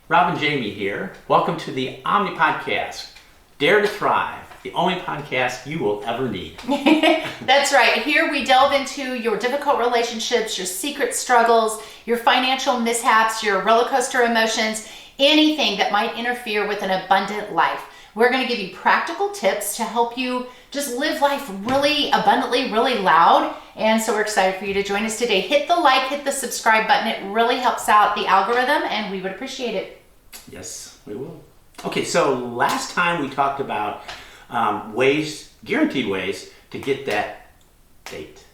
Rob and Jamie here. Welcome to the Omni Podcast. Dare to Thrive, the only podcast you will ever need. That's right. Here we delve into your difficult relationships, your secret struggles, your financial mishaps, your roller coaster emotions, anything that might interfere with an abundant life. We're going to give you practical tips to help you just live life really abundantly, really loud. And so we're excited for you to join us today. Hit the like, hit the subscribe button. It really helps out the algorithm and we would appreciate it. Yes, we will. Okay, so last time we talked about guaranteed ways to get that date,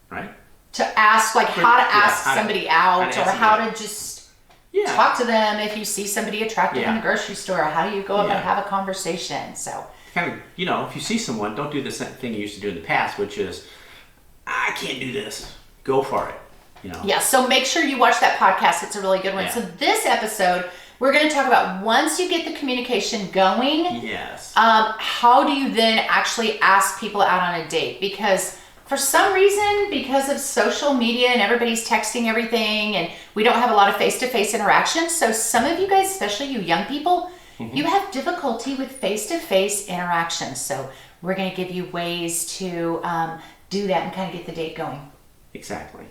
right? To ask, like how to ask somebody out or how to just talk to them if you see somebody attractive in the grocery store. How do you go up and have a conversation? So kind of, if you see someone, don't do the same thing you used to do in the past, which is, I can't do this. Go for it. Yeah, so make sure you watch that podcast. It's a really good one. Yeah. So this episode, we're going to talk about once you get the communication going, how do you then actually ask people out on a date? Because for some reason, because of social media and everybody's texting everything and we don't have a lot of face-to-face interaction, so some of you guys, especially you young people, you have difficulty with face-to-face interactions. So we're going to give you ways to do that and kind of get the date going. Exactly.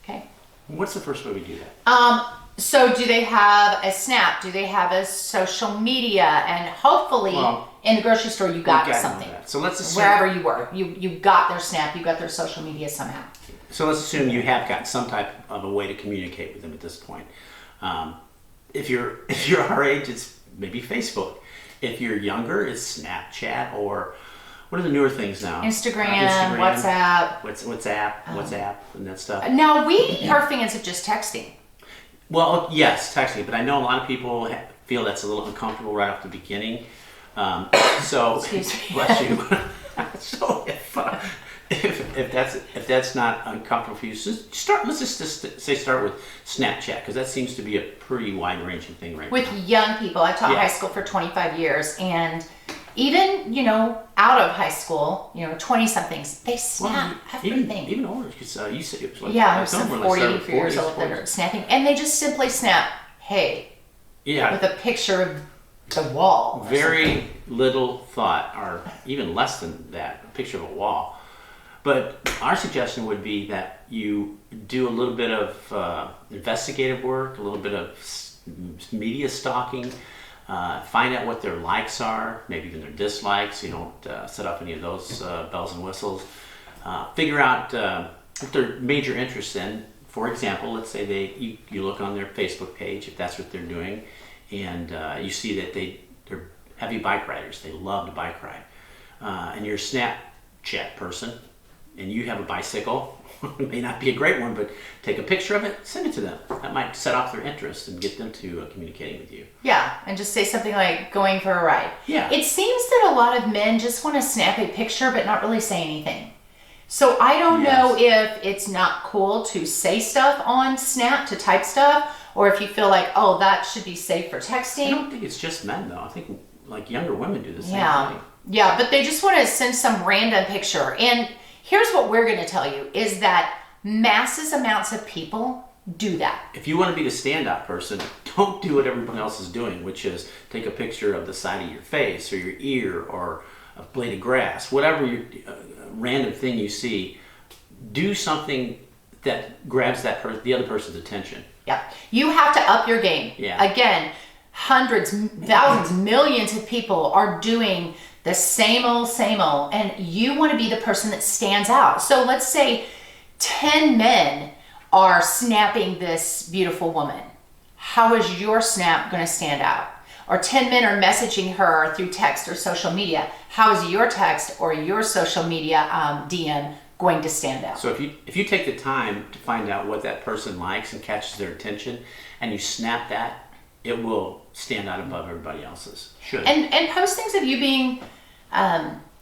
Okay. What's the first way we do that? So do they have a Snap? Do they have a social media? And hopefully in the grocery store you got something. So let's assume wherever you were, you got their Snap, you got their social media somehow. So let's assume you have got some type of a way to communicate with them at this point. If you're our age, it's maybe Facebook. If you're younger, it's Snapchat or what are the newer things now? Instagram, WhatsApp. WhatsApp, and that stuff. Now we are fans of just texting. Well, yes, texting, but I know a lot of people feel that's a little uncomfortable right off the beginning. So, excuse me. Bless you. So if that's not uncomfortable for you, let's just say start with Snapchat, because that seems to be a pretty wide-ranging thing right now. With young people, I taught high school for 25 years, and even, out of high school, 20-somethings, they snap everything. Even older, because you said it was like... Yeah, some 40 years old that are snapping. And they just simply snap, hey, with a picture of the wall. Very little thought, or even less than that, a picture of a wall. But our suggestion would be that you do a little bit of investigative work, a little bit of media stalking, find out what their likes are, maybe even their dislikes. You don't set up any of those bells and whistles. Figure out what their major interests in. For example, let's say you look on their Facebook page, if that's what they're doing, and you see that they're heavy bike riders. They love to bike ride. And you're a Snapchat person, and you have a bicycle. It may not be a great one, but take a picture of it, send it to them. That might set off their interest and get them to communicating with you. Yeah, and just say something like going for a ride. Yeah. It seems that a lot of men just want to snap a picture but not really say anything. So I don't know if it's not cool to say stuff on Snap, to type stuff, or if you feel like, that should be safe for texting. I don't think it's just men, though. I think like younger women do the same thing. Yeah, but they just want to send some random picture. And here's what we're going to tell you, is that massive amounts of people do that. If you want to be the standout person, don't do what everyone else is doing, which is take a picture of the side of your face or your ear or a blade of grass, whatever random thing you see. Do something that grabs the other person's attention. Yeah, you have to up your game. Yeah. Again, hundreds, thousands, millions of people are doing the same old, and you want to be the person that stands out. So let's say 10 men are snapping this beautiful woman. How is your snap going to stand out? Or 10 men are messaging her through text or social media. How is your text or your social media DM going to stand out? So if you take the time to find out what that person likes and catches their attention, and you snap that, it will stand out above everybody else's. Should. And post things of you being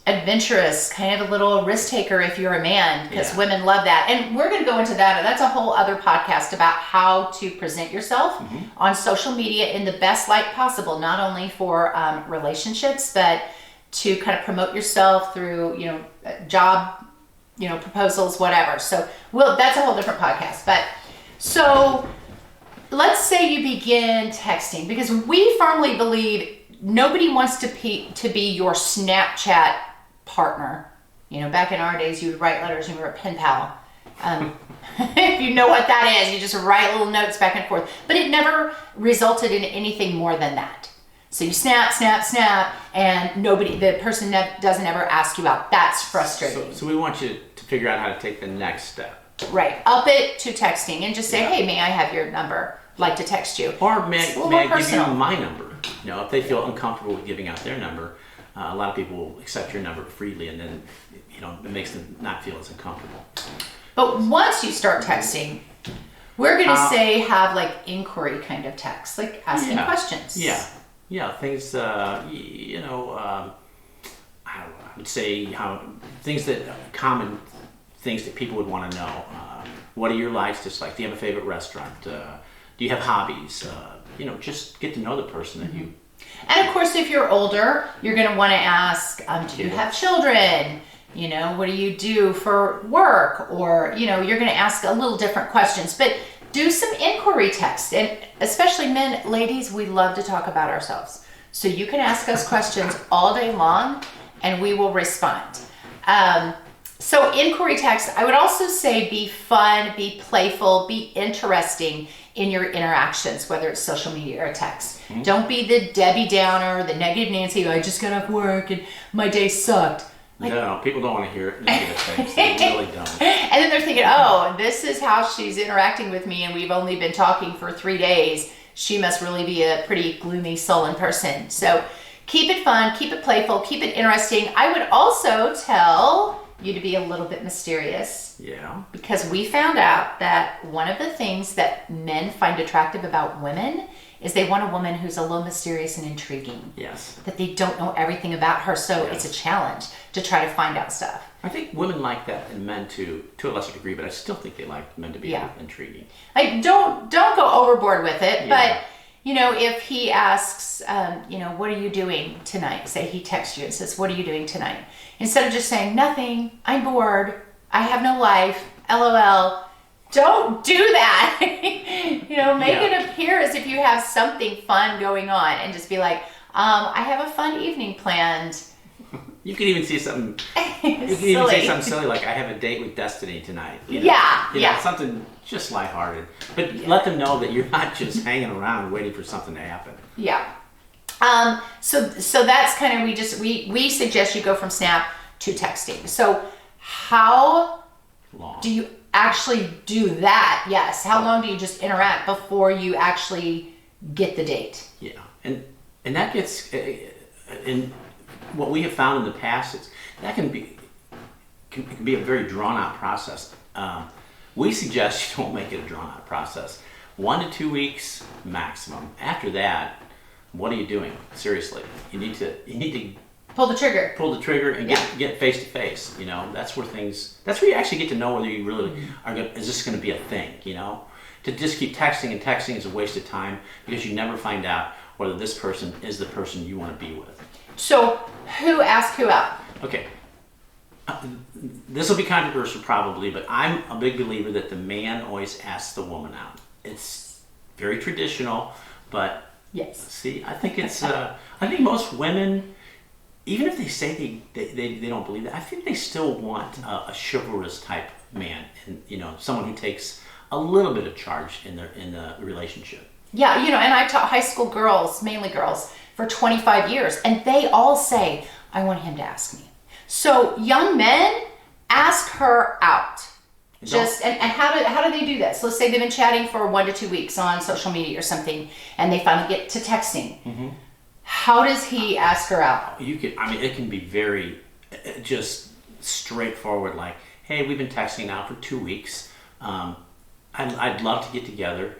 adventurous, kind of a little risk taker if you're a man, because women love that. And we're going to go into that. That's a whole other podcast about how to present yourself on social media in the best light possible, not only for relationships, but to kind of promote yourself through, job, proposals, whatever. So that's a whole different podcast. But so let's say you begin texting, because we firmly believe nobody wants to be your Snapchat partner. You know, back in our days, you would write letters and you were a pen pal. If you know what that is, you just write little notes back and forth. But it never resulted in anything more than that. So you snap, and the person doesn't ever ask you out. That's frustrating. So we want you to figure out how to take the next step. Right. Up it to texting and just say, hey, may I have your number? I'd like to text you. Or may I give you my number? You know, if they feel uncomfortable with giving out their number, a lot of people will accept your number freely, and then, you know, it makes them not feel as uncomfortable. But once you start texting, we're going to say have like inquiry kind of text, like asking questions. Yeah, things, you know, I would say common things that people would want to know. What are your likes, dislikes? Do you have a favorite restaurant? Do you have hobbies? You know, just get to know the person that you... And of course, if you're older, you're going to want to ask, do you have children? You know, what do you do for work? Or, you know, you're going to ask a little different questions, but do some inquiry text. And especially men, ladies, we love to talk about ourselves. So you can ask us questions all day long and we will respond. So inquiry text, I would also say be fun, be playful, be interesting in your interactions, whether it's social media or text. Mm-hmm. Don't be the Debbie Downer, the negative Nancy, I just got off work and my day sucked. Like, no, people don't want to hear negative things. They really don't. And then they're thinking, oh, this is how she's interacting with me and we've only been talking for 3 days. She must really be a pretty gloomy, sullen person. So keep it fun, keep it playful, keep it interesting. I would also tell you to be a little bit mysterious. Yeah. Because we found out that one of the things that men find attractive about women is they want a woman who's a little mysterious and intriguing. Yes. That they don't know everything about her, so it's a challenge to try to find out stuff. I think women like that in men to a lesser degree, but I still think they like men to be intriguing. Like don't go overboard with it, but you know, if he asks, you know, what are you doing tonight? Say he texts you and says, what are you doing tonight? Instead of just saying, nothing, I'm bored, I have no life, LOL. Don't do that. You know, make it appear as if you have something fun going on and just be like, I have a fun evening planned. You could even see something. You could even say something silly like, "I have a date with Destiny tonight." You know? You know, something just lighthearted, but let them know that you're not just hanging around waiting for something to happen. Yeah. So that's kind of we suggest you go from Snap to texting. So how long do you actually do that? Yes. How long do you just interact before you actually get the date? Yeah, and that gets in. What we have found in the past is that can be a very drawn-out process. We suggest you don't make it a drawn-out process. 1 to 2 weeks maximum. After that, what are you doing? Seriously, you need to pull the trigger. Pull the trigger and get face to face. You know, that's where you actually get to know whether you really is this going to be a thing. You know, to just keep texting and texting is a waste of time because you never find out whether this person is the person you want to be with. So, who asked who out? Okay. This will be controversial probably, but I'm a big believer that the man always asks the woman out. It's very traditional, but see, I think it's I think most women, even if they say they don't believe that, I think they still want a chivalrous type man, and you know, someone who takes a little bit of charge in the relationship. Yeah, you know, and I've taught high school girls, mainly girls, for 25 years, and they all say, I want him to ask me. So young men, ask her out. And how do they do this? Let's say they've been chatting for 1 to 2 weeks on social media or something, and they finally get to texting. Mm-hmm. How does he ask her out? It can be very just straightforward, like, hey, we've been texting now for 2 weeks. I'd love to get together.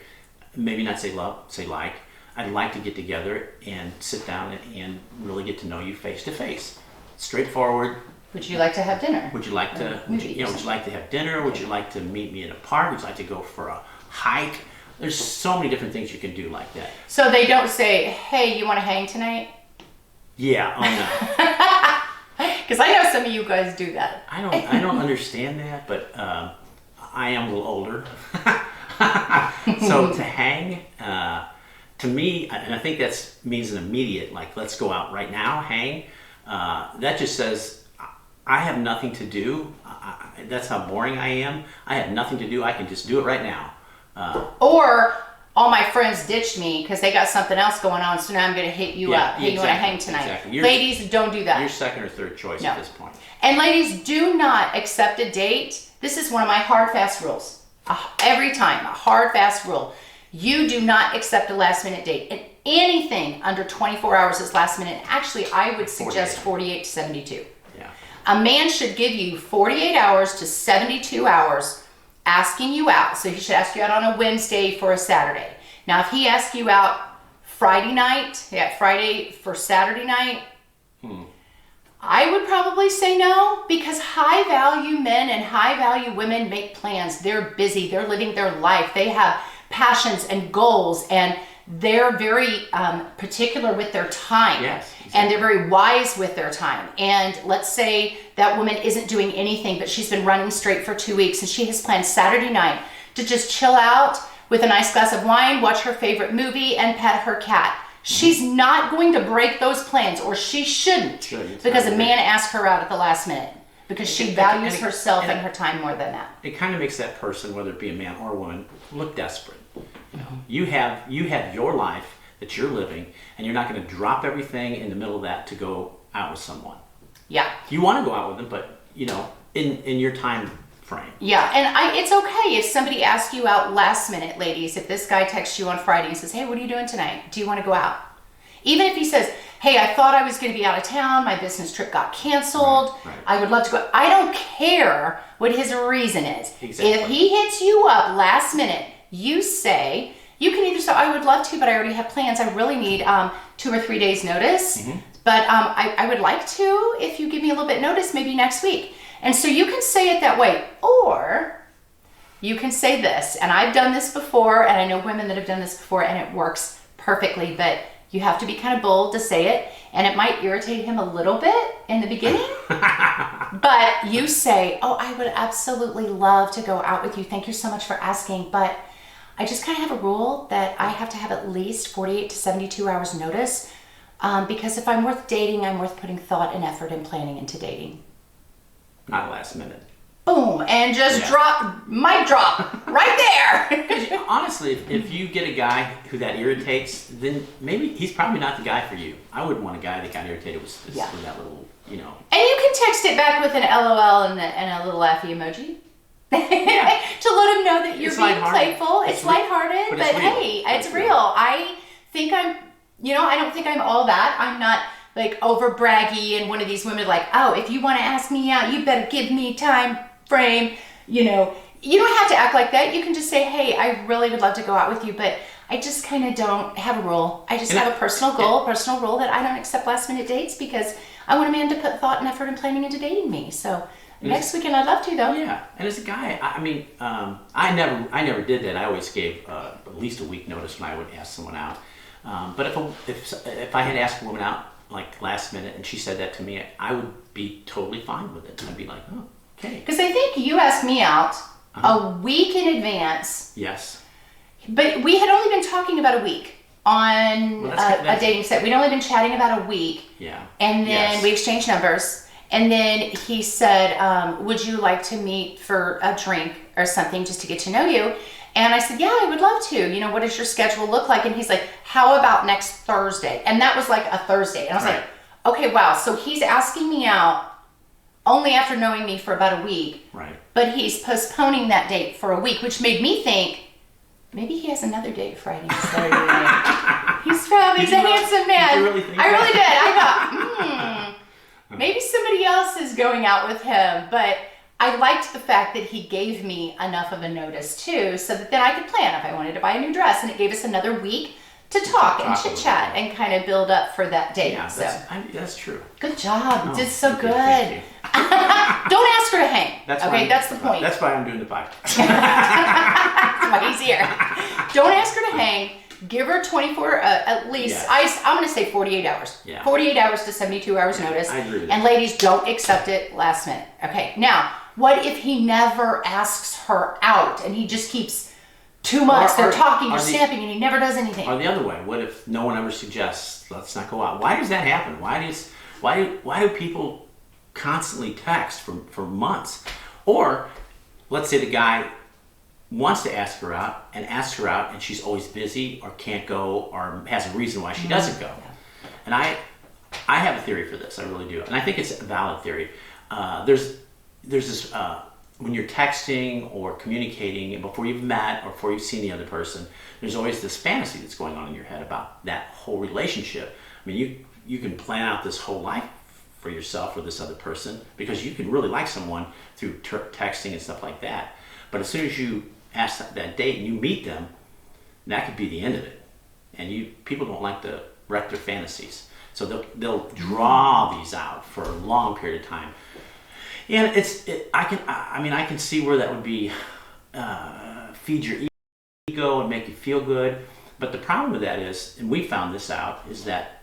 Maybe not say love, say like. I'd like to get together and sit down and really get to know you face to face. Straightforward. Would you like to have dinner? Would you like to have dinner? Would you like to meet me in a park? Would you like to go for a hike? There's so many different things you can do like that. So they don't say, hey, you want to hang tonight? Yeah, oh no. Because I know some of you guys do that. I don't understand that, but I am a little older. So to hang, to me, and I think that means an immediate, like, let's go out right now, hang. That just says, I have nothing to do. That's how boring I am. I have nothing to do. I can just do it right now. Or all my friends ditched me because they got something else going on, so now I'm going to hit you up. Hey, you want to hang tonight? Exactly. Ladies, don't do that. You're second or third choice at this point. And ladies, do not accept a date. This is one of my hard, fast rules. Every time, a hard, fast rule. You do not accept a last minute date. And anything under 24 hours is last minute. Actually, I would suggest 48 to 72. Yeah. A man should give you 48 hours to 72 hours asking you out. So he should ask you out on a Wednesday for a Saturday. Now, if he asks you out Friday night, Friday for Saturday night, I would probably say no, because high value men and high value women make plans. They're busy. They're living their life. They have passions and goals, and they're very particular with their time. Yes, exactly. And they're very wise with their time. And let's say that woman isn't doing anything, but she's been running straight for 2 weeks, and she has planned Saturday night to just chill out with a nice glass of wine, watch her favorite movie, and pet her cat. She's not going to break those plans, or she shouldn't, because a man asked her out at the last minute, because she values herself and her time more than that. It kind of makes that person, whether it be a man or a woman, look desperate. You have your life that you're living, and you're not going to drop everything in the middle of that to go out with someone. Yeah. You want to go out with them, but in your time frame. Yeah, and it's okay if somebody asks you out last minute, ladies. If this guy texts you on Friday and says, "Hey, what are you doing tonight? Do you want to go out?" Even if he says, "Hey, I thought I was going to be out of town. My business trip got canceled. Right. I would love to go." I don't care what his reason is. Exactly. If he hits you up last minute, you say, you can either say, "I would love to, but I already have plans. I really need 2 or 3 days notice. But I would like to, if you give me a little bit notice, maybe next week." And so you can say it that way, or you can say this, and I've done this before, and I know women that have done this before, and it works perfectly, but you have to be kind of bold to say it, and it might irritate him a little bit in the beginning, but you say, "Oh, I would absolutely love to go out with you. Thank you so much for asking, but I just kind of have a rule that I have to have at least 48 to 72 hours notice, because if I'm worth dating, I'm worth putting thought and effort and planning into dating." Not last minute. Boom, and just mic drop right there. Honestly, if you get a guy who that irritates, then maybe he's probably not the guy for you. I wouldn't want a guy that got irritated with that little, And you can text it back with an LOL and a little laughy emoji. To let him know that you're being playful. It's lighthearted, but hey, it's real. I think I don't think I'm all that. I'm not like over braggy and one of these women like, "Oh, if you want to ask me out, you better give me time frame." You don't have to act like that. You can just say, "Hey, I really would love to go out with you, but I just kind of don't have a rule. I just have a personal goal, personal rule that I don't accept last minute dates because I want a man to put thought and effort and planning into dating me. So next weekend I'd love to, though." Yeah, and as a guy, I never did that. I always gave at least a week notice when I would ask someone out. But if I had asked a woman out like last minute and she said that to me, I would be totally fine with it. I'd be like, "Oh, okay." Because I think you asked me out a week in advance. Yes. But we had only been talking about a week on a dating set. We'd only been chatting about a week. Yeah. And then we exchanged numbers. And then he said, "Would you like to meet for a drink or something just to get to know you?" And I said, "Yeah, I would love to. What does your schedule look like?" And he's like, "How about next Thursday?" And that was like a Thursday. And I was like, okay, wow. So he's asking me out only after knowing me for about a week. Right. But he's postponing that date for a week, which made me think, maybe he has another date Friday and Saturday night. He's a handsome man. Did you really think I that? really did. I thought, maybe somebody else is going out with him. But I liked the fact that he gave me enough of a notice too, so that then I could plan if I wanted to buy a new dress, and it gave us another week to talk and chit chat and kind of build up for that date. Yeah, so that's true. good job. You did so good. Thank you. Don't ask her to hang. That's the point. That's why I'm doing the podcast. That's why he's here. Don't ask her to hang. Give her 24, at least, I'm going to say 48 hours. Yeah. 48 hours to 72 hours notice. I agree with and that. ladies, don't accept it last minute. Okay, now, what if he never asks her out and he just keeps 2 months, they're talking, you're snapping, and he never does anything. Or the other way, what if no one ever suggests, let's not go out? Why does that happen? Why do people constantly text for months? Or let's say the guy wants to ask her out and she's always busy or can't go or has a reason why she doesn't go. And I have a theory for this, I really do. And I think it's a valid theory. There's this, when you're texting or communicating and before you've met or before you've seen the other person, there's always this fantasy that's going on in your head about that whole relationship. I mean, you can plan out this whole life for yourself or this other person because you can really like someone through texting and stuff like that. But as soon as you ask that date and you meet them, that could be the end of it. And people don't like to wreck their fantasies. So they'll draw these out for a long period of time. And I can see where that would be feed your ego and make you feel good. But the problem with that is, and we found this out, is that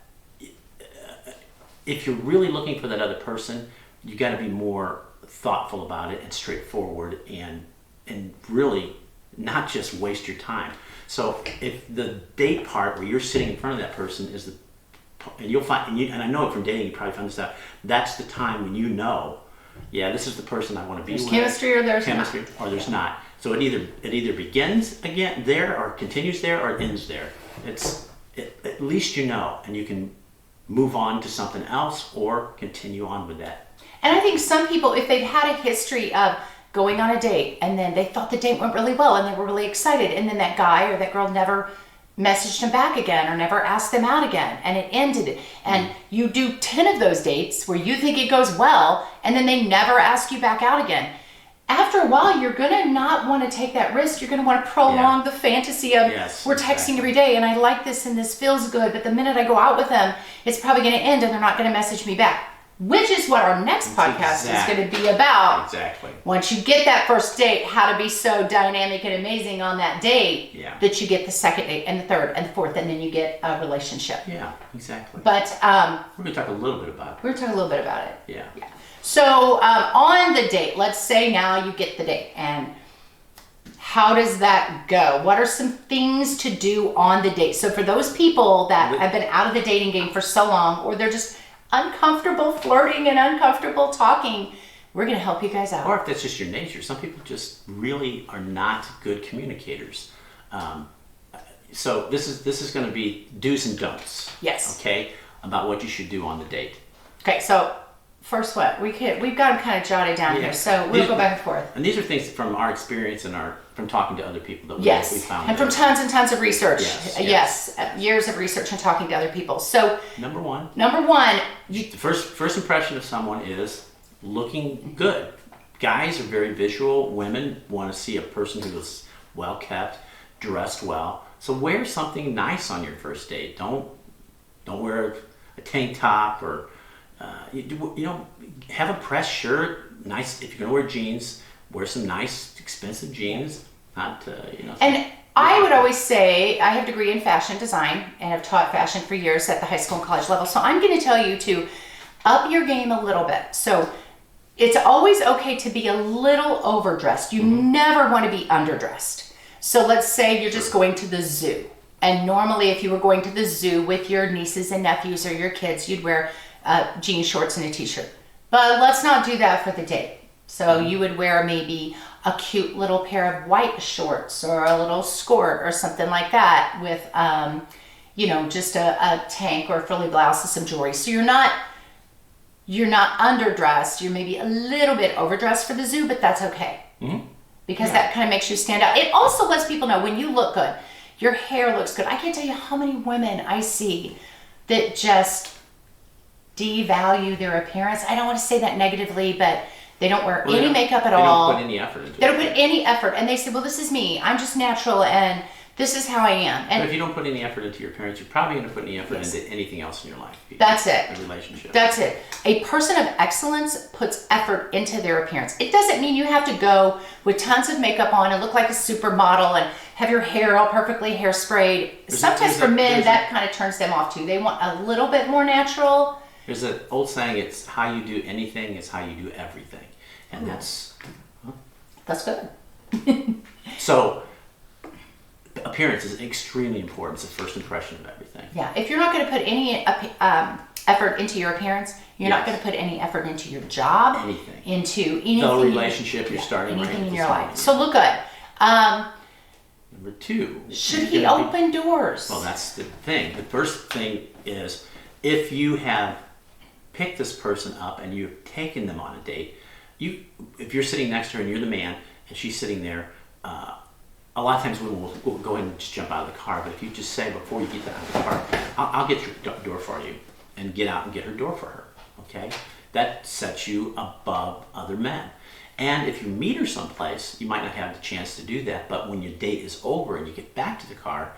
if you're really looking for that other person, you got to be more thoughtful about it and straightforward and really not just waste your time. So if the date part where you're sitting in front of that person is and you'll find, and I know it from dating, you probably found this out, that's the time when you know, yeah, this is the person I want to be with. There's chemistry or there's chemistry not. Or there's not. So it either begins again there or continues there or it ends there. At least you know, and you can move on to something else or continue on with that. And I think some people, if they've had a history of going on a date and then they thought the date went really well and they were really excited and then that guy or that girl never messaged them back again or never asked them out again and it ended, and you do 10 of those dates where you think it goes well and then they never ask you back out again. After a while, you're going to not want to take that risk. You're going to want to prolong the fantasy of, we're texting every day and I like this and this feels good, but the minute I go out with them, it's probably going to end and they're not going to message me back. Which is what our next podcast is going to be about. Exactly. Once you get that first date, how to be so dynamic and amazing on that date that you get the second date and the third and the fourth, and then you get a relationship. Yeah, exactly. But we're going to talk a little bit about it. We're going to talk a little bit about it. Yeah. So on the date, let's say now you get the date, and how does that go? What are some things to do on the date? So for those people that have been out of the dating game for so long, or they're just uncomfortable flirting and uncomfortable talking, we're going to help you guys out. Or if that's just your nature, some people just really are not good communicators. So this is going to be do's and don'ts. Yes. Okay, about what you should do on the date. Okay, so first what we've got them kind of jotted down here, so we'll go back and forth. And these are things from our experience and from talking to other people that we found. And from tons and tons of research. Yes. Years of research and talking to other people. So number one, the first impression of someone is looking good. Guys are very visual. Women want to see a person who is well kept, dressed well. So wear something nice on your first date. Don't wear a tank top or have a pressed shirt. Nice if you're gonna wear jeans. Wear some nice, expensive jeans. And I would always say, I have a degree in fashion design and have taught fashion for years at the high school and college level. So I'm going to tell you to up your game a little bit. So it's always okay to be a little overdressed. You never want to be underdressed. So let's say you're just going to the zoo. And normally if you were going to the zoo with your nieces and nephews or your kids, you'd wear jean shorts and a t-shirt. But let's not do that for the date. So you would wear maybe a cute little pair of white shorts or a little skirt or something like that with, just a tank or a frilly blouse and some jewelry. So you're not underdressed. You're maybe a little bit overdressed for the zoo, but that's okay. Because that kind of makes you stand out. It also lets people know when you look good, your hair looks good. I can't tell you how many women I see that just devalue their appearance. I don't want to say that negatively, but they don't wear any makeup at all. They don't put any effort into it. They don't put any effort. And they say, well, this is me. I'm just natural and this is how I am. And but if you don't put any effort into your appearance, you're probably going to put any effort into anything else in your life. That's it. A relationship. That's it. A person of excellence puts effort into their appearance. It doesn't mean you have to go with tons of makeup on and look like a supermodel and have your hair all perfectly hairsprayed. Sometimes for men, that kind of turns them off too. They want a little bit more natural. There's an old saying, it's how you do anything is how you do everything. And that's good. So appearance is extremely important. It's the first impression of everything. Yeah. If you're not going to put any effort into your appearance, you're not going to put any effort into your job, anything, into anything, the relationship you're starting, anything right, in your life. So look good. Number 2, should he open doors? Well, that's the thing. The first thing is, if you have picked this person up and you've taken them on a date, if you're sitting next to her and you're the man and she's sitting there, a lot of times women will go ahead and just jump out of the car. But if you just say before you get out of the car, I'll get your door for you, and get out and get her door for her. Okay, that sets you above other men. And if you meet her someplace, you might not have the chance to do that. But when your date is over and you get back to the car,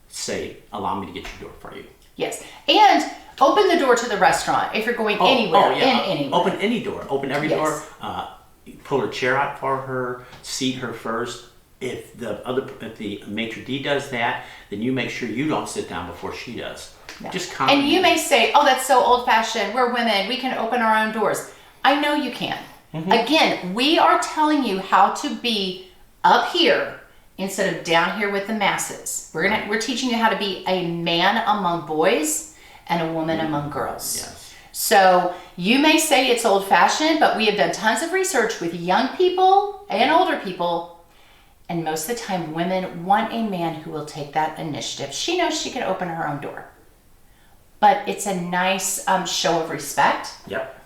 say, "Allow me to get your door for you." Yes, and open the door to the restaurant if you're going anywhere. Anywhere. Open any door. Open every door. Pull her chair out for her. Seat her first. If the maitre d' does that, then you make sure you don't sit down before she does. Yeah. Just come. And you may say, "Oh, that's so old-fashioned. We're women. We can open our own doors." I know you can. Mm-hmm. Again, we are telling you how to be up here instead of down here with the masses. We're teaching you how to be a man among boys and a woman among girls. Yes. So you may say it's old-fashioned, but we have done tons of research with young people and older people. And most of the time, women want a man who will take that initiative. She knows she can open her own door. But it's a nice show of respect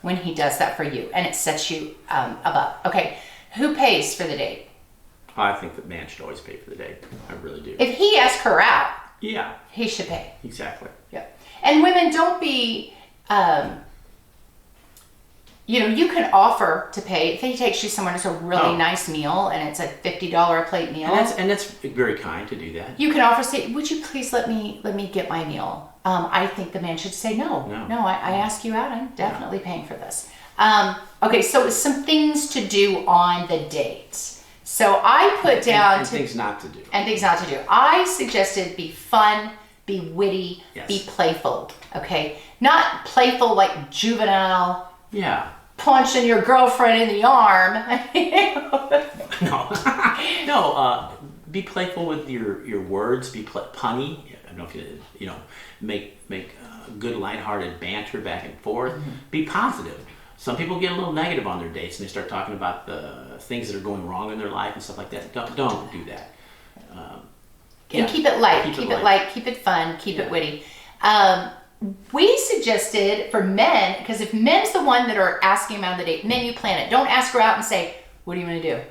when he does that for you. And it sets you above. Okay, who pays for the date? I think the man should always pay for the date. I really do. If he asks her out, yeah, he should pay. Exactly. Yeah. And women, don't be... you can offer to pay. If he takes you somewhere and it's a really nice meal and it's a $50 a plate meal. And that's very kind to do that. You can offer, say, "Would you please let me get my meal?" I think the man should say, No, I ask you out. I'm definitely paying for this. Okay, so some things to do on the date. So I put down... And things not to do. And things not to do. I suggested be fun, be witty, be playful. Okay? Not playful like juvenile. Yeah. Punching your girlfriend in the arm. No, be playful with your words. Be punny. I don't know if you make good lighthearted banter back and forth. Mm-hmm. Be positive. Some people get a little negative on their dates and they start talking about the things that are going wrong in their life and stuff like that. Don't do that. And keep it light. Keep it light. Keep it fun. Keep it witty. We suggested for men, because if men's the one that are asking him out on the date, men, you plan it. Don't ask her out and say, "What are you going to do?"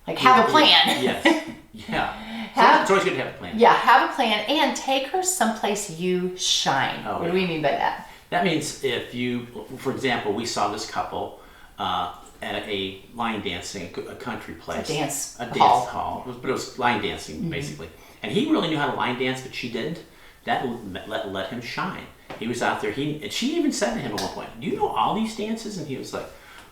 Like, have a plan. Yes. Yeah. It's always good to have a plan. Yeah, have a plan and take her someplace you shine. What do we mean by that? That means if you, for example, we saw this couple at a line dancing, a country place. A dance hall. But it was line dancing, basically. And he really knew how to line dance, but she didn't. That let him shine. He was out there. And she even said to him at one point, "Do you know all these dances?" And he was like,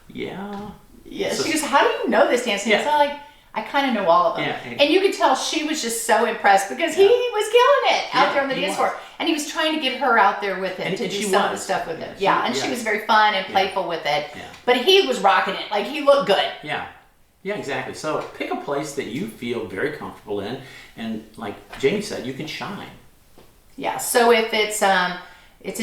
"Yeah." Yeah. So, she goes, "How do you know this dance?" And he's like, "I kind of know all of them." Yeah, and you could tell she was just so impressed because he was killing it out there on the dance floor. And he was trying to get her out there with him to do some of the stuff with him. She was very fun and playful with it. Yeah. But he was rocking it. Like, he looked good. Yeah. Yeah, exactly. So pick a place that you feel very comfortable in. And like Jamie said, you can shine. Yeah. So if it's a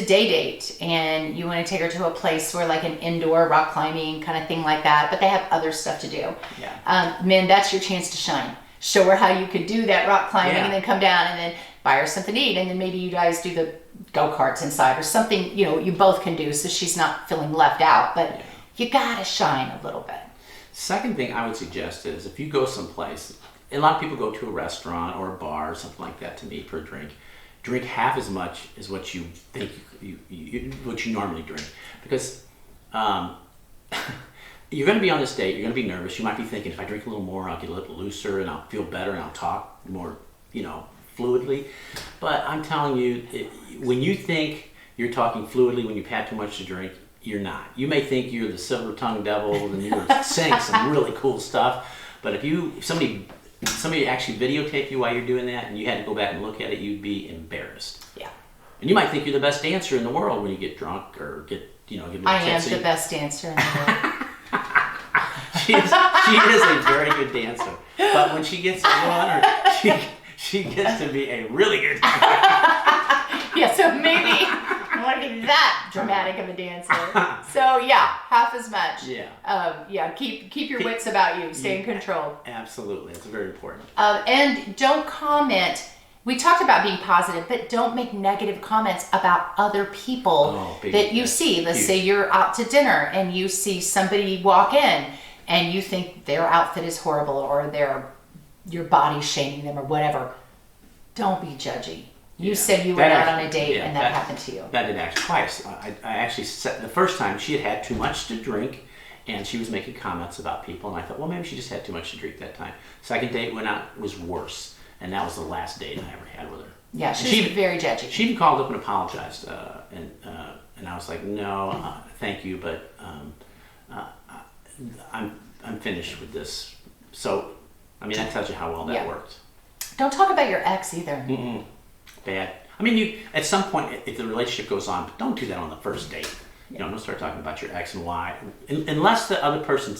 day date and you want to take her to a place where, like, an indoor rock climbing kind of thing like that, but they have other stuff to do. Yeah. Men, that's your chance to shine. Show her how you could do that rock climbing and then come down and then buy her something to eat. And then maybe you guys do the go-karts inside or something, you both can do so she's not feeling left out. But you got to shine a little bit. Second thing I would suggest is if you go someplace, a lot of people go to a restaurant or a bar or something like that to meet for a drink. Drink half as much as what you think what you normally drink, because you're going to be on this date. You're going to be nervous. You might be thinking, if I drink a little more, I'll get a little looser and I'll feel better and I'll talk more, fluidly. But I'm telling you, when you think you're talking fluidly when you've had too much to drink, you're not. You may think you're the silver-tongued devil and you're saying some really cool stuff, but if somebody actually videotaped you while you're doing that and you had to go back and look at it, you'd be embarrassed. Yeah. And you might think you're the best dancer in the world when you get drunk or get I am the best dancer in the world. She is a very good dancer. But when she gets going, or she gets to be a really good dancer. Yeah, so maybe I want to be that dramatic of a dancer. So yeah, half as much. Yeah. Keep your wits about you. Stay in control. Absolutely, it's very important. And don't comment. We talked about being positive, but don't make negative comments about other people that you see. Let's say you're out to dinner and you see somebody walk in and you think their outfit is horrible or your body shaming them or whatever. Don't be judgy. You said you went out on a date and that happened to you. That did actually twice. I actually said the first time she had too much to drink and she was making comments about people and I thought, well, maybe she just had too much to drink that time. Second date went out, was worse. And that was the last date I ever had with her. Yeah, she was very judgy. She even called up and apologized. And I was like, no, thank you, but I'm finished with this. So, I mean, that tells you how well that worked. Don't talk about your ex either. Mm-mm. Bad. I mean, you at some point, if the relationship goes on, but don't do that on the first date. You know, don't start talking about your ex and why. Unless the other person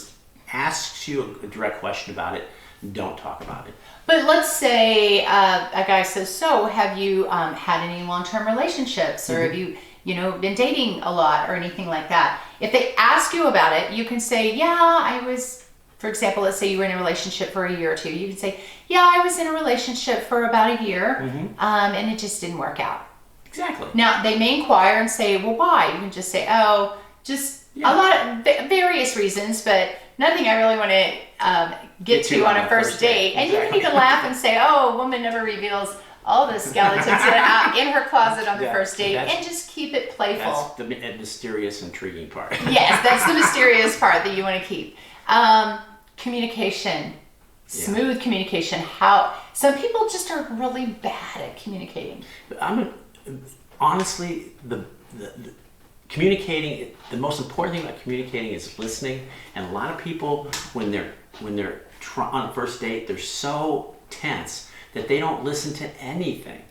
asks you a direct question about it, don't talk about it. But let's say a guy says, so have you had any long-term relationships or have you been dating a lot or anything like that? If they ask you about it, you can say, yeah, I was, for example, let's say you were in a relationship for a year or two. You can say, yeah, I was in a relationship for about a year and it just didn't work out. Exactly. Now, they may inquire and say, well, why? You can just say, oh, just a lot of various reasons, but nothing I really want to get to on a first date. And you can even laugh and say, oh, a woman never reveals all the skeletons in her closet on the first date, and just keep it playful. That's the mysterious, intriguing part. Yes, that's the mysterious part that you want to keep. Communication, smooth communication. How some people just are really bad at communicating. Honestly, the communicating, the most important thing about communicating is listening. And a lot of people, when they're on a first date, they're so tense that they don't listen to anything.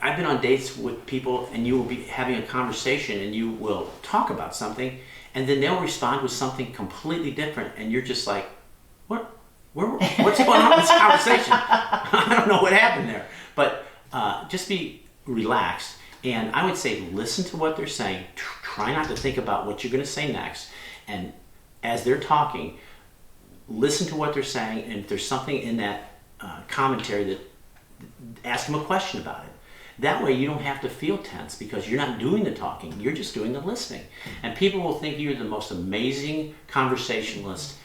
I've been on dates with people and you will be having a conversation and you will talk about something and then they'll respond with something completely different and you're just like, what's going on with this conversation? I don't know what happened there. But just be relaxed. And I would say listen to what they're saying. Try not to think about what you're going to say next. And as they're talking, listen to what they're saying. And if there's something in that commentary, that ask them a question about it. That way you don't have to feel tense because you're not doing the talking. You're just doing the listening. And people will think you're the most amazing conversationalist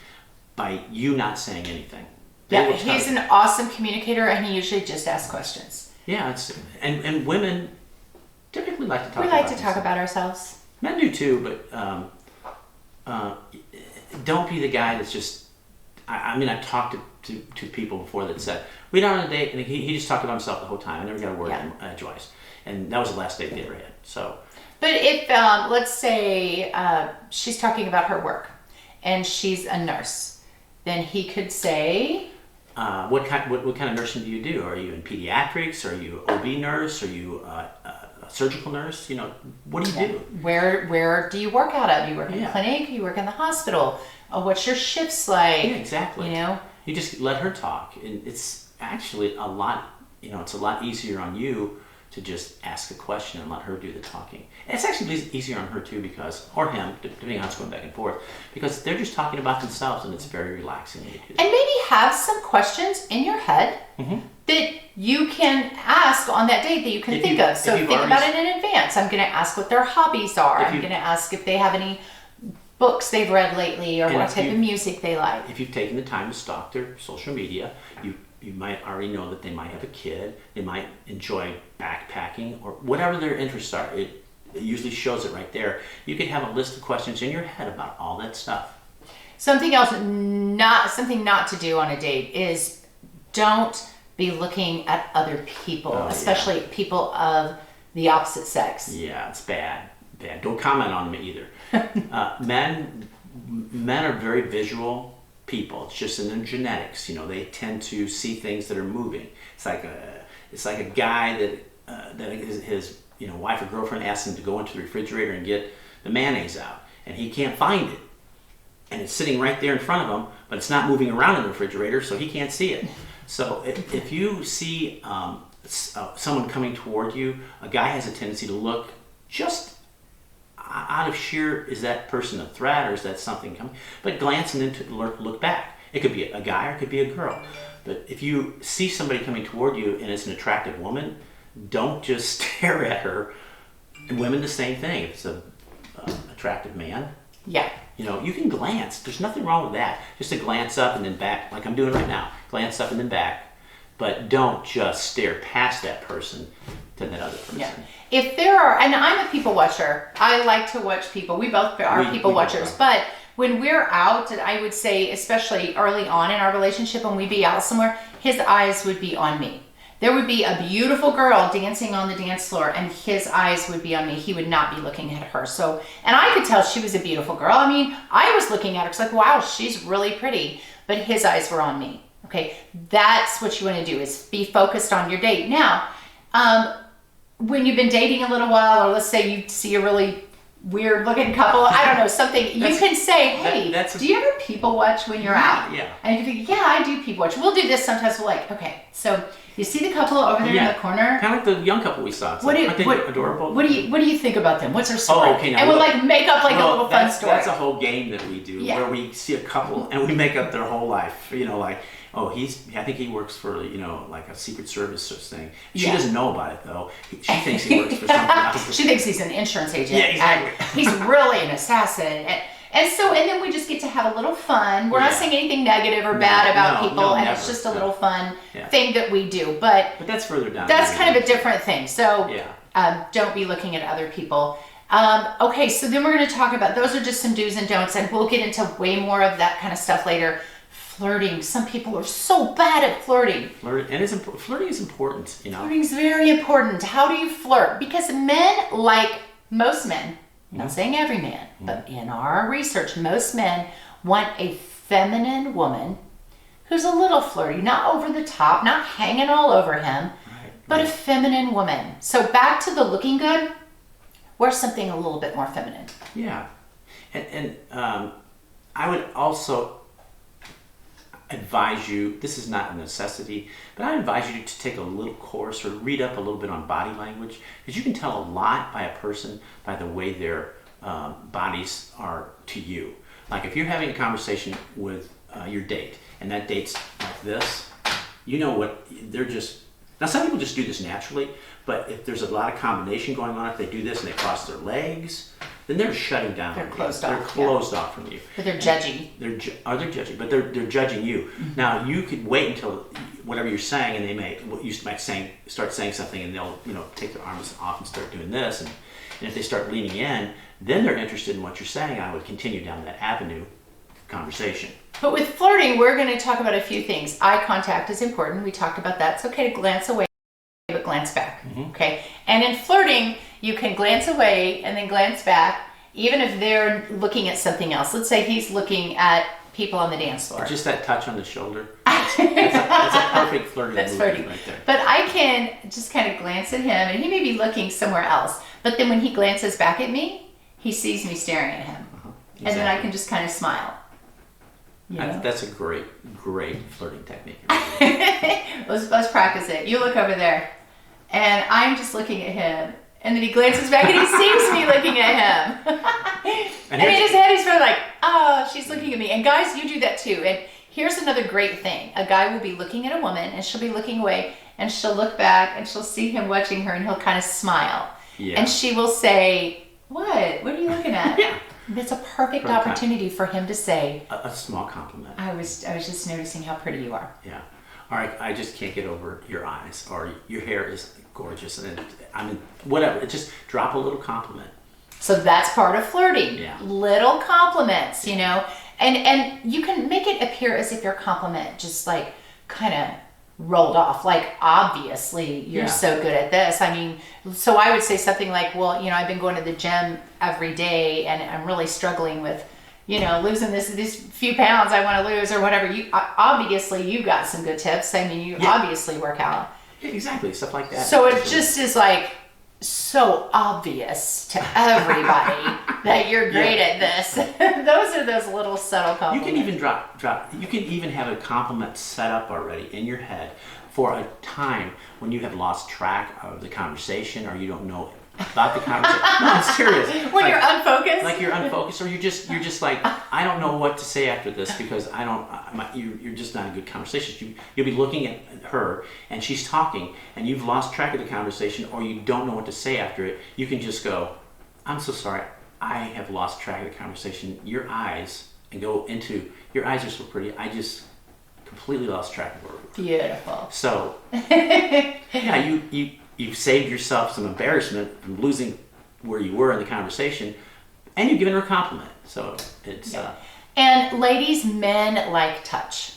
by you not saying anything. Yeah, he's an awesome communicator and he usually just asks questions. Yeah, and women typically like to talk about We like to talk about ourselves. Men do too, but don't be the guy that's just, I mean, I've talked to people before that said, we went on a date and he just talked about himself the whole time. I never got a word edgewise. And that was the last date they ever had. So. But if, let's say she's talking about her work and she's a nurse, then he could say... what kind of nursing do you do? Are you in pediatrics? Are you OB nurse? Are you a surgical nurse? You know, what do you do? Where do you work out of? Do you work in a clinic? Do you work in the hospital? What's your shifts like? Yeah, exactly. You know, you just let her talk, and it's actually a lot. You know, it's a lot easier on you to just ask a question and let her do the talking. And it's actually easier on her too because, or him, depending on how it's going back and forth, because they're just talking about themselves and it's very relaxing. And maybe have some questions in your head that you can ask on that date that you can think of. So think about it in advance. I'm going to ask what their hobbies are. I'm going to ask if they have any books they've read lately or what type of music they like. If you've taken the time to stalk their social media, you might already know that they might have a kid, they might enjoy backpacking, or whatever their interests are. It usually shows it right there. You could have a list of questions in your head about all that stuff. Something else, something not to do on a date is don't be looking at other people, especially people of the opposite sex. Yeah, it's bad. Don't comment on them either. Men are very visual people. It's just in their genetics. You know, they tend to see things that are moving. It's like a guy that his wife or girlfriend asks him to go into the refrigerator and get the mayonnaise out, and he can't find it, and it's sitting right there in front of him, but it's not moving around in the refrigerator, so he can't see it. So if you see someone coming toward you, a guy has a tendency to look just out of sheer, is that person a threat or is that something coming? But glance and then look back. It could be a guy or it could be a girl. But if you see somebody coming toward you and it's an attractive woman, don't just stare at her. And women, the same thing. If it's an attractive man, you can glance. There's nothing wrong with that. Just to glance up and then back, like I'm doing right now. Glance up and then back. But don't just stare past that person to that other person. Yeah. If there are, and I'm a people watcher. I like to watch people. We both are people watchers. But when we're out, and I would say, especially early on in our relationship, when we'd be out somewhere, his eyes would be on me. There would be a beautiful girl dancing on the dance floor and his eyes would be on me. He would not be looking at her. So, and I could tell she was a beautiful girl. I mean, I was looking at her. It's like, wow, she's really pretty. But his eyes were on me. Okay. That's what you want to do, is be focused on your date. Now, when you've been dating a little while, or let's say you see a really weird looking couple, I don't know, something, you can say, hey, do you ever people watch when you're out? Yeah. And you think, yeah, I do people watch. We'll do this sometimes. We're like, okay, so you see the couple over there in the corner? Kind of like the young couple we saw. Aren't they adorable? What do you think about them? What's their story? Oh, okay. Now and we'll like make up like a little fun story. That's a whole game that we do where we see a couple and we make up their whole life. Like, oh, I think he works for, like a Secret Service sort of thing. She doesn't know about it though. She thinks he works for something else. She thinks he's an insurance agent. Yeah, exactly. And he's really an assassin. And then we just get to have a little fun. We're not saying anything negative or bad about people, and it's just a little fun thing that we do. But that's further down. That's kind of a different thing. So don't be looking at other people. Okay, so then we're going to talk about, those are just some do's and don'ts, and we'll get into way more of that kind of stuff later. Flirting. Some people are so bad at flirting. Flirting is important. Flirting's very important. How do you flirt? Because men, like most men, I'm not saying every man, but in our research, most men want a feminine woman who's a little flirty, not over the top, not hanging all over him, but a feminine woman. So back to the looking good, wear something a little bit more feminine. Yeah. And I would also advise you, this is not a necessity, but I advise you to take a little course or read up a little bit on body language, because you can tell a lot by a person by the way their bodies are to you. Like if you're having a conversation with your date and that date's like this, what they're just, now some people just do this naturally, but if there's a lot of combination going on, if they do this and they cross their legs, then they're shutting down. They're closed off. They're closed off from you. But they're judgy. They're judging, but they're judging you. Mm-hmm. Now you could wait until whatever you're saying, and they might start saying something, and they'll take their arms off and start doing this, and if they start leaning in, then they're interested in what you're saying. I would continue down that avenue conversation. But with flirting, we're going to talk about a few things. Eye contact is important. We talked about that. It's okay to glance away, but glance back. Mm-hmm. Okay. And in flirting, you can glance away and then glance back, even if they're looking at something else. Let's say he's looking at people on the dance floor. Just that touch on the shoulder. That's a perfect flirting movement right there. But I can just kind of glance at him, and he may be looking somewhere else. But then when he glances back at me, he sees me staring at him. Exactly. And then I can just kind of smile. That's a great flirting technique. Let's practice it. You look over there, and I'm just looking at him, and then he glances back and he sees me looking at him. And in his head he's probably like, oh, she's looking at me. And guys, you do that too. And here's another great thing. A guy will be looking at a woman, and she'll be looking away, and she'll look back, and she'll see him watching her, and he'll kind of smile. Yeah. And she will say, what? What are you looking at? Yeah. That's a perfect opportunity for him to say, a small compliment. I was just noticing how pretty you are. Yeah. All right, I just can't get over your eyes, or your hair is gorgeous, and whatever. Just drop a little compliment. So that's part of flirting. Yeah. Little compliments, and you can make it appear as if your compliment just like kind of rolled off. Like, obviously you're so good at this. I mean, so I would say something like, well, I've been going to the gym every day, and I'm really struggling with, losing these few pounds I want to lose, or whatever. Obviously you've got some good tips. I mean, you obviously work out. Yeah, exactly, stuff like that. So it just is like, so obvious to everybody that you're great at this. Those are those little subtle compliments. You can even drop. You can even have a compliment set up already in your head for a time when you have lost track of the conversation or you don't know about the conversation. No, I'm serious. When you're unfocused. Like you're unfocused, or you're just like, I don't know what to say after this because I don't. You're just not a good conversation. You'll be looking at her and she's talking and you've lost track of the conversation or you don't know what to say after it. You can just go, I'm so sorry. I have lost track of the conversation. Your eyes are so pretty. I just completely lost track of her. Beautiful. So, yeah, you've saved yourself some embarrassment from losing where you were in the conversation, and you've given her a compliment. So it's. Yeah. And ladies, men like touch.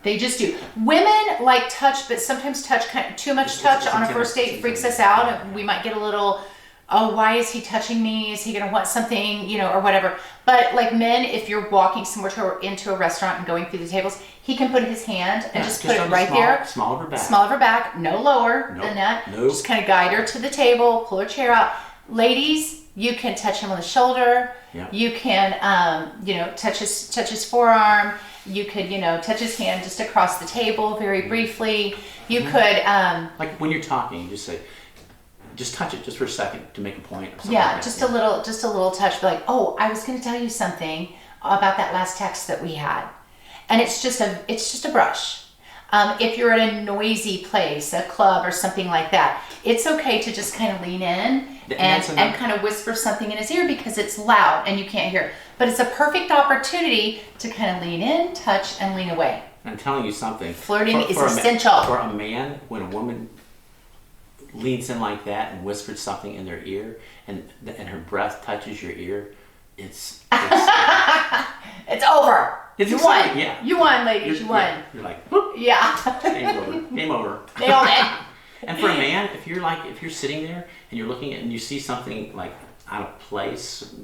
They just do. Women like touch, but sometimes too much touch on a first date freaks us out, and we might get a little. Oh, why is he touching me? Is he going to want something, or whatever. But like men, if you're walking somewhere into a restaurant and going through the tables, he can put his hand and just put it right there. Small of her back. Small of her back, no lower than that. Nope. Just kind of guide her to the table, pull her chair out. Ladies, you can touch him on the shoulder. Yeah. You can, touch his forearm. You could, touch his hand just across the table very briefly. You could. Like when you're talking, you just say, just touch it just for a second to make a point. Yeah, just a little touch. Be like, oh, I was going to tell you something about that last text that we had, and it's just a brush. If you're at a noisy place, a club or something like that, it's okay to just kind of lean in and kind of whisper something in his ear because it's loud and you can't hear. But it's a perfect opportunity to kind of lean in, touch, and lean away. I'm telling you something. Flirting is essential. For a man, when a woman leans in like that and whispers something in their ear and her breath touches your ear, it's it's over. You won. Yeah. You won, ladies. You won. Yeah. You're like, whoop. Yeah. Game over. Nailed it. And for a man, if you're sitting there and you're looking at and you see something like out of place,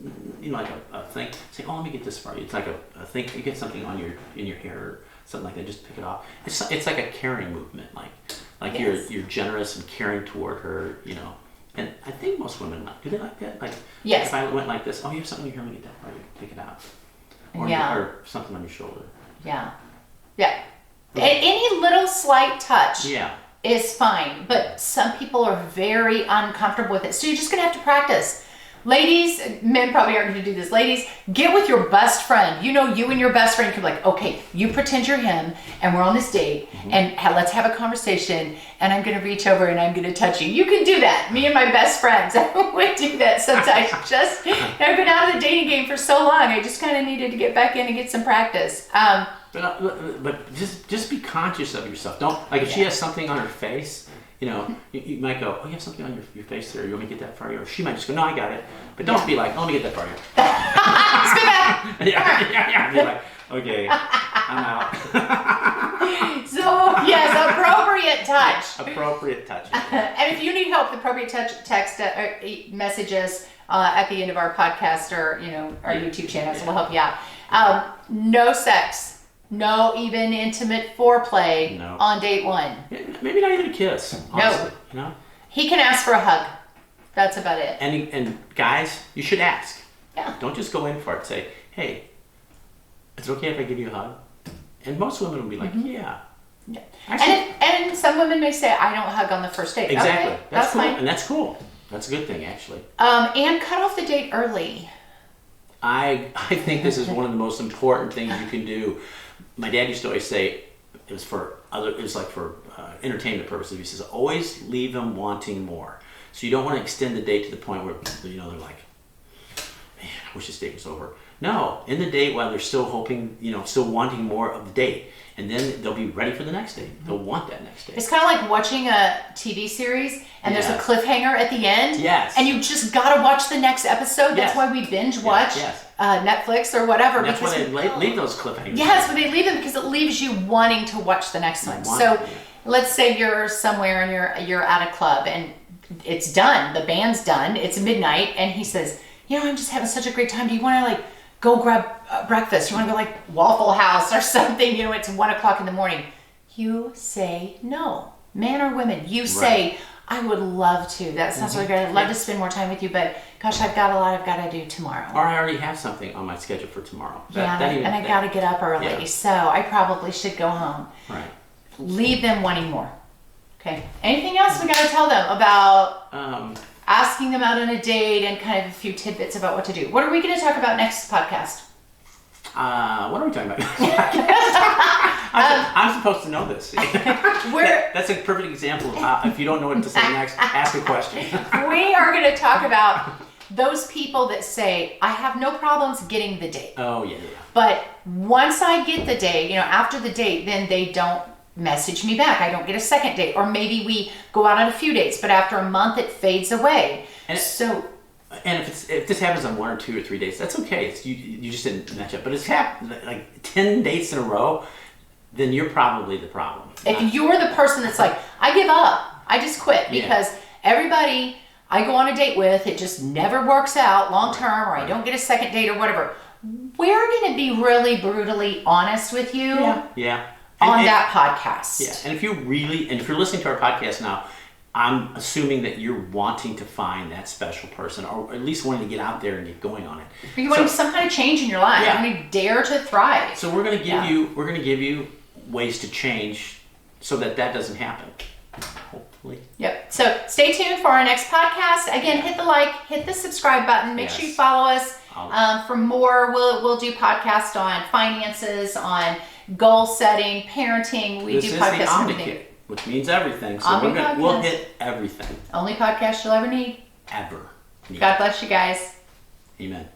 like a thing, say, oh, let me get this for you. It's like a thing. You get something in your hair or something like that. Just pick it off. It's like a caring movement. Like yes. you're generous and caring toward her, And I think most women do they like that? Like, yes. If I went like this, oh, you have something in your hair, let me get that for you. Take it out. Or something on your shoulder. Yeah. Yeah. Any little slight touch is fine, but some people are very uncomfortable with it. So you're just going to have to practice. Ladies, men probably aren't going to do this. Ladies, get with your best friend. You and your best friend can be like, okay, you pretend you're him and we're on this date and let's have a conversation and I'm going to reach over and I'm going to touch you. You can do that. Me and my best friends would do that sometimes. I've been out of the dating game for so long. I just kind of needed to get back in and get some practice. But just be conscious of yourself. Don't, like if she has something on her face, you might go, oh, you have something on your face there. You want me to get that for you? Or she might just go, no, I got it. But don't be like, oh, let me get that for you. Spit back. Yeah. Be like, okay, I'm out. So, yes, appropriate touch. Appropriate touch. And if you need help, appropriate touch, text, message us at the end of our podcast or, our YouTube channel, so we'll help you out. No sex. No even intimate foreplay on date one. Maybe not even a kiss, honestly. No. He can ask for a hug. That's about it. And guys, you should ask. Yeah. Don't just go in for it. Say, hey, is it okay if I give you a hug? And most women will be like, yeah. Actually, and some women may say, I don't hug on the first date. Exactly. Okay, that's cool. fine. And that's cool. That's a good thing, actually. And cut off the date early. I think this is one of the most important things you can do. My dad used to always say it was for entertainment purposes. He says always leave them wanting more. So you don't want to extend the date to the point where they're like, man, I wish this date was over. No, in the date while they're still hoping, still wanting more of the date, and then they'll be ready for the next date. They'll want that next date. It's kind of like watching a TV series and there's a cliffhanger at the end. Yes. And you just gotta watch the next episode. That's why we binge watch Netflix or whatever. And that's why they leave those cliffhangers. Yes, but they leave them because it leaves you wanting to watch the next one. So let's say you're somewhere and you're at a club and it's done. The band's done. It's midnight and he says, I'm just having such a great time. Do you want to go grab breakfast? You want to go Waffle House or something? It's 1:00 in the morning. You say no. Man or women, you say, I would love to. That sounds really great. I'd love to spend more time with you, but gosh, I've got a lot I've got to do tomorrow. Or I already have something on my schedule for tomorrow. And I got to get up early, so I probably should go home. Right. Leave them wanting more. Okay. Anything else we got to tell them about asking them out on a date and kind of a few tidbits about what to do? What are we going to talk about next podcast? What are we talking about? I'm supposed to know this. That's a perfect example of how, if you don't know what to say next, ask a question. We are going to talk about those people that say, I have no problems getting the date. Oh, yeah. But once I get the date, after the date, then they don't message me back. I don't get a second date. Or maybe we go out on a few dates, but after a month it fades away. And if this happens on 1 or 2 or 3 dates, that's okay. You just didn't match up. But it's happened like 10 dates in a row, then you're probably the problem. If you're the person that's like, I give up, I just quit because everybody I go on a date with, it just never works out long term, or I don't get a second date or whatever. We're going to be really brutally honest with you. Yeah. On that podcast. Yeah. And if you're listening to our podcast now, I'm assuming that you're wanting to find that special person, or at least wanting to get out there and get going on it. Or you want some kind of change in your life. Yeah. You want to dare to thrive. So we're going to give you ways to change so that doesn't happen. Hopefully. Yep. So stay tuned for our next podcast. Again, hit the like, hit the subscribe button. Make sure you follow us for more. We'll do podcasts on finances, on goal setting, parenting. We do podcasts on everything. Which means everything. So we'll hit everything. Only podcast you'll ever need. Ever. God bless you guys. Amen.